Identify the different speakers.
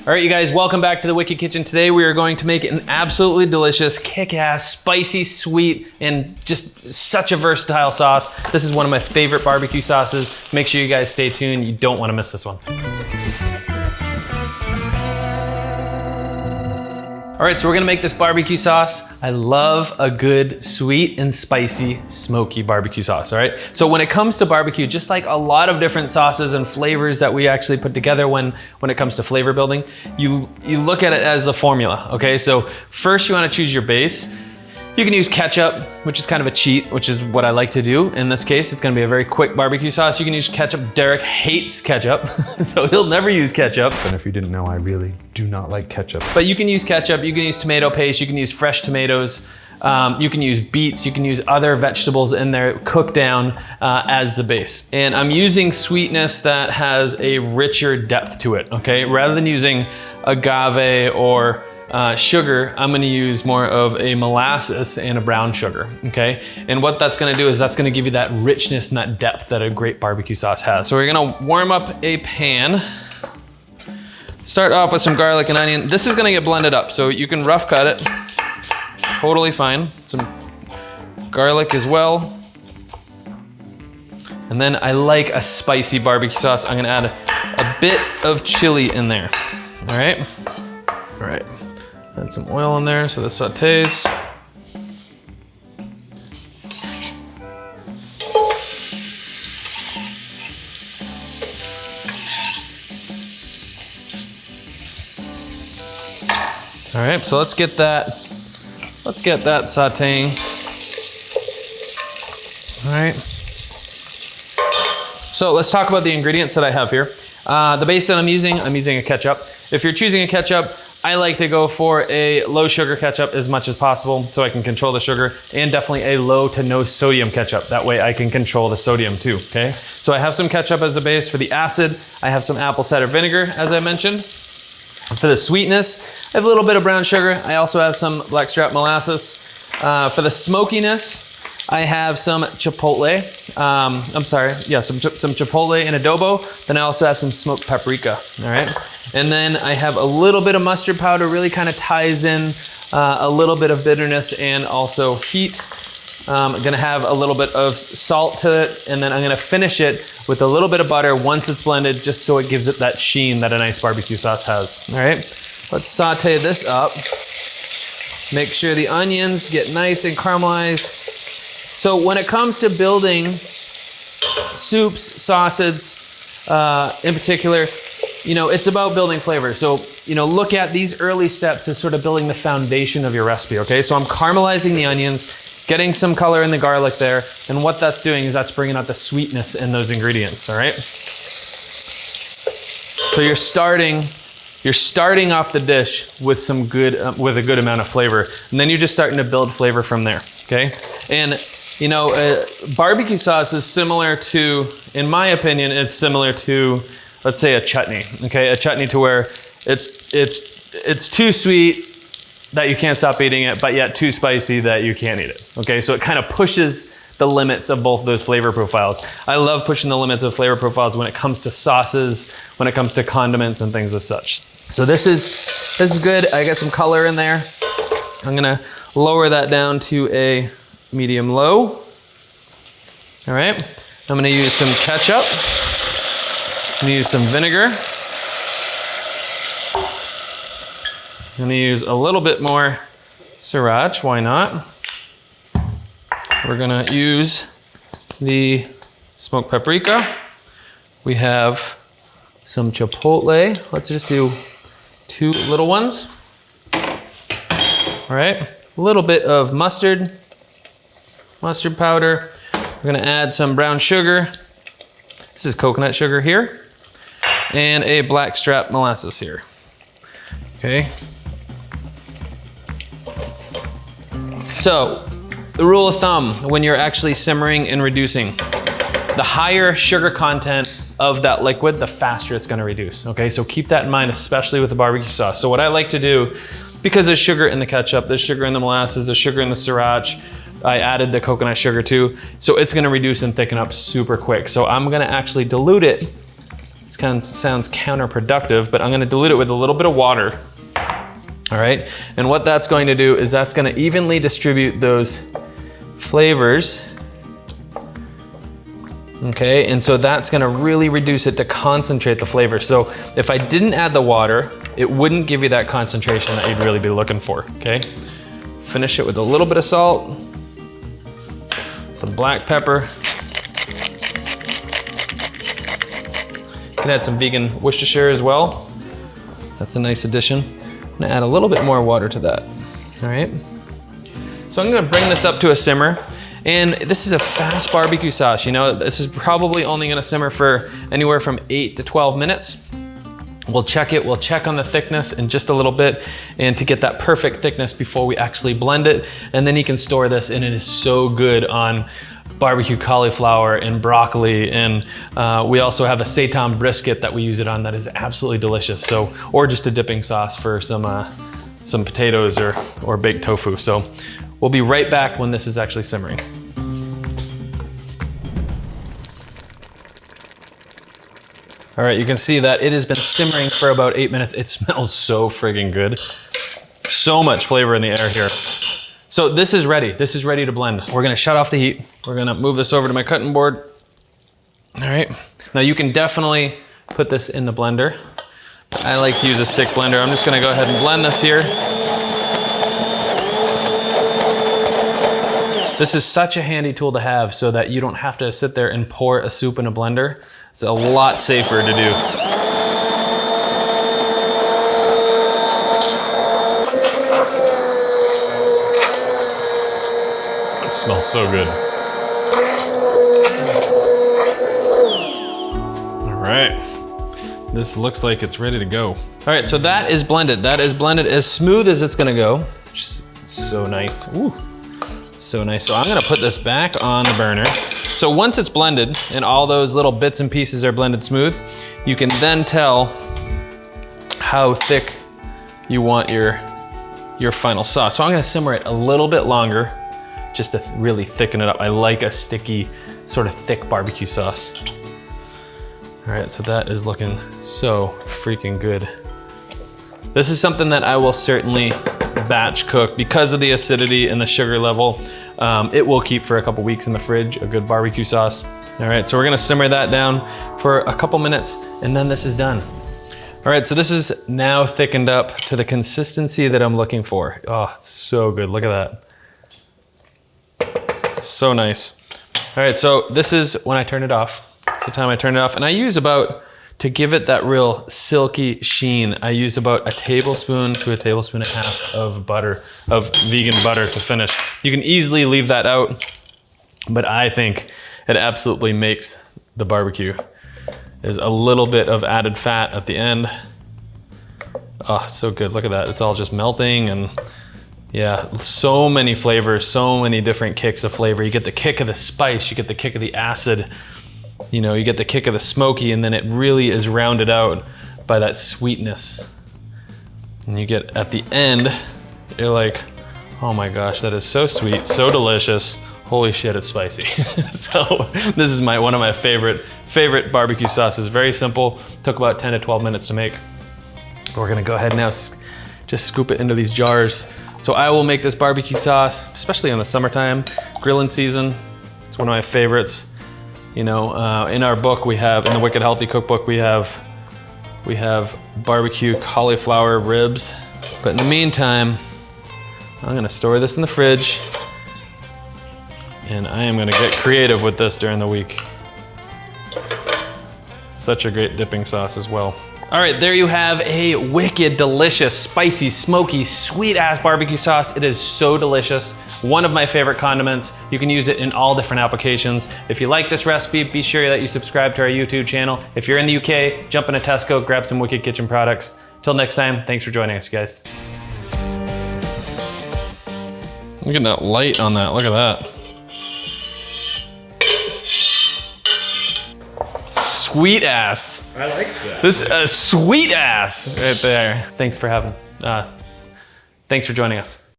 Speaker 1: All right, you guys, welcome back to the Wicked Kitchen. Today we are going to make an absolutely delicious, kick-ass, spicy, sweet, and just such a versatile sauce. This is one of my favorite barbecue sauces. Make sure you guys stay tuned. You don't want to miss this one. All right, so we're gonna make this barbecue sauce. I love a good sweet and spicy smoky barbecue sauce, all right? So when it comes to barbecue, just like a lot of different sauces and flavors that we actually put together when it comes to flavor building, you look at it as a formula, okay? So first you wanna choose your base. You can use ketchup, which is kind of a cheat, which is what I like to do. In this case, it's gonna be a very quick barbecue sauce. You can use ketchup. Derek hates ketchup, so he'll never use ketchup.
Speaker 2: And if you didn't know, I really do not like ketchup.
Speaker 1: But you can use ketchup, you can use tomato paste, you can use fresh tomatoes, you can use beets, you can use other vegetables in there, cooked down as the base. And I'm using sweetness that has a richer depth to it, okay? Rather than using agave or sugar, I'm gonna use more of a molasses and a brown sugar, okay? And what that's gonna do is that's gonna give you that richness and that depth that a great barbecue sauce has. So we're gonna warm up a pan. Start off with some garlic and onion. This is gonna get blended up, so you can rough cut it. Totally fine. Some garlic as well. And then I like a spicy barbecue sauce. I'm gonna add a bit of chili in there, all right? All right. Add some oil in there so this sautés. All right, so let's get that sautéing. All right. So let's talk about the ingredients that I have here. The base that I'm using a ketchup. If you're choosing a ketchup, I like to go for a low sugar ketchup as much as possible so I can control the sugar, and definitely a low to no sodium ketchup. That way I can control the sodium too, okay? So I have some ketchup as a base. For the acid, I have some apple cider vinegar, as I mentioned. For the sweetness, I have a little bit of brown sugar. I also have some blackstrap molasses. For the smokiness, I have some chipotle. Some chipotle and adobo. Then I also have some smoked paprika, all right? And then I have a little bit of mustard powder, really kind of ties in a little bit of bitterness and also heat. I'm gonna have a little bit of salt to it, and then I'm gonna finish it with a little bit of butter once it's blended, just so it gives it that sheen that a nice barbecue sauce has, all right? Let's saute this up. Make sure the onions get nice and caramelized. So when it comes to building soups, sauces, in particular, you know, it's about building flavor. So, you know, look at these early steps as sort of building the foundation of your recipe, okay? So I'm caramelizing the onions, getting some color in the garlic there, and what that's doing is that's bringing out the sweetness in those ingredients, all right? So you're starting off the dish with some good, with a good amount of flavor, and then you're just starting to build flavor from there, okay? And you know, barbecue sauce is similar to, in my opinion, it's similar to, let's say, a chutney, okay? A chutney to where it's too sweet that you can't stop eating it, but yet too spicy that you can't eat it, okay? So it kind of pushes the limits of both those flavor profiles. I love pushing the limits of flavor profiles when it comes to sauces, when it comes to condiments and things of such. So this is good. I got some color in there. I'm gonna lower that down to a medium low. All right, I'm gonna use some ketchup. I'm gonna use some vinegar. I'm gonna use a little bit more sriracha, why not? We're gonna use the smoked paprika. We have some chipotle. Let's just do 2 little ones. All right, a little bit of mustard powder. We're gonna add some brown sugar. This is coconut sugar here. And a blackstrap molasses here, okay? So, the rule of thumb when you're actually simmering and reducing, the higher sugar content of that liquid, the faster it's gonna reduce, okay? So keep that in mind, especially with the barbecue sauce. So what I like to do, because there's sugar in the ketchup, there's sugar in the molasses, there's sugar in the sriracha, I added the coconut sugar too, so it's gonna reduce and thicken up super quick. So I'm gonna actually dilute it. This kind of sounds counterproductive, but I'm gonna dilute it with a little bit of water. All right, and what that's going to do is that's gonna evenly distribute those flavors. Okay, and so that's gonna really reduce it to concentrate the flavor. So if I didn't add the water, it wouldn't give you that concentration that you'd really be looking for, okay? Finish it with a little bit of salt, some black pepper. You can add some vegan Worcestershire as well. That's a nice addition. I'm gonna add a little bit more water to that, all right? So I'm gonna bring this up to a simmer. And this is a fast barbecue sauce. You know, this is probably only gonna simmer for anywhere from 8 to 12 minutes. We'll check it, we'll check on the thickness in just a little bit and to get that perfect thickness before we actually blend it. And then you can store this and it is so good on barbecue cauliflower and broccoli. And we also have a seitan brisket that we use it on that is absolutely delicious. So, or just a dipping sauce for some potatoes or baked tofu. So we'll be right back when this is actually simmering. All right, you can see that it has been simmering for about 8 minutes. It smells so friggin' good. So much flavor in the air here. So this is ready. This is ready to blend. We're gonna shut off the heat. We're gonna move this over to my cutting board. All right. Now you can definitely put this in the blender. I like to use a stick blender. I'm just gonna go ahead and blend this here. This is such a handy tool to have so that you don't have to sit there and pour a soup in a blender. It's a lot safer to do. It smells so good. All right. This looks like it's ready to go. All right, so that is blended. That is blended as smooth as it's gonna go. Just so nice. Ooh. So nice. So I'm gonna put this back on the burner. So once it's blended and all those little bits and pieces are blended smooth, you can then tell how thick you want your final sauce. So I'm gonna simmer it a little bit longer just to really thicken it up. I like a sticky, sort of thick barbecue sauce. All right, so that is looking so freaking good. This is something that I will certainly batch cook because of the acidity and the sugar level. It will keep for a couple weeks in the fridge, a good barbecue sauce. All right, so we're gonna simmer that down for a couple minutes and then this is done. All right, so this is now thickened up to the consistency that I'm looking for. Oh, it's so good, look at that. So nice. All right, so this is when I turn it off. It's the time I turn it off and I use about, to give it that real silky sheen, I use about a tablespoon to a tablespoon and a half of butter, of vegan butter to finish. You can easily leave that out, but I think it absolutely makes the barbecue. There's a little bit of added fat at the end. Oh, so good, look at that. It's all just melting and yeah, so many flavors, so many different kicks of flavor. You get the kick of the spice, you get the kick of the acid, you know, you get the kick of the smoky, and then it really is rounded out by that sweetness. And you get at the end, you're like, oh my gosh, that is so sweet, so delicious. Holy shit, it's spicy. So this is one of my favorite barbecue sauces. Very simple, took about 10 to 12 minutes to make. We're gonna go ahead now, just scoop it into these jars. So I will make this barbecue sauce, especially in the summertime, grilling season. It's one of my favorites. You know, in our book we have, in the Wicked Healthy Cookbook, we have barbecue cauliflower ribs. But in the meantime, I'm gonna store this in the fridge and I am gonna get creative with this during the week. Such a great dipping sauce as well. All right, there you have a wicked, delicious, spicy, smoky, sweet-ass barbecue sauce. It is so delicious. One of my favorite condiments. You can use it in all different applications. If you like this recipe, be sure that you subscribe to our YouTube channel. If you're in the UK, jump into Tesco, grab some Wicked Kitchen products. Till next time, thanks for joining us, guys. Look at that light on that, look at that. Sweet ass.
Speaker 2: I like that.
Speaker 1: This sweet ass right there. Thanks for joining us.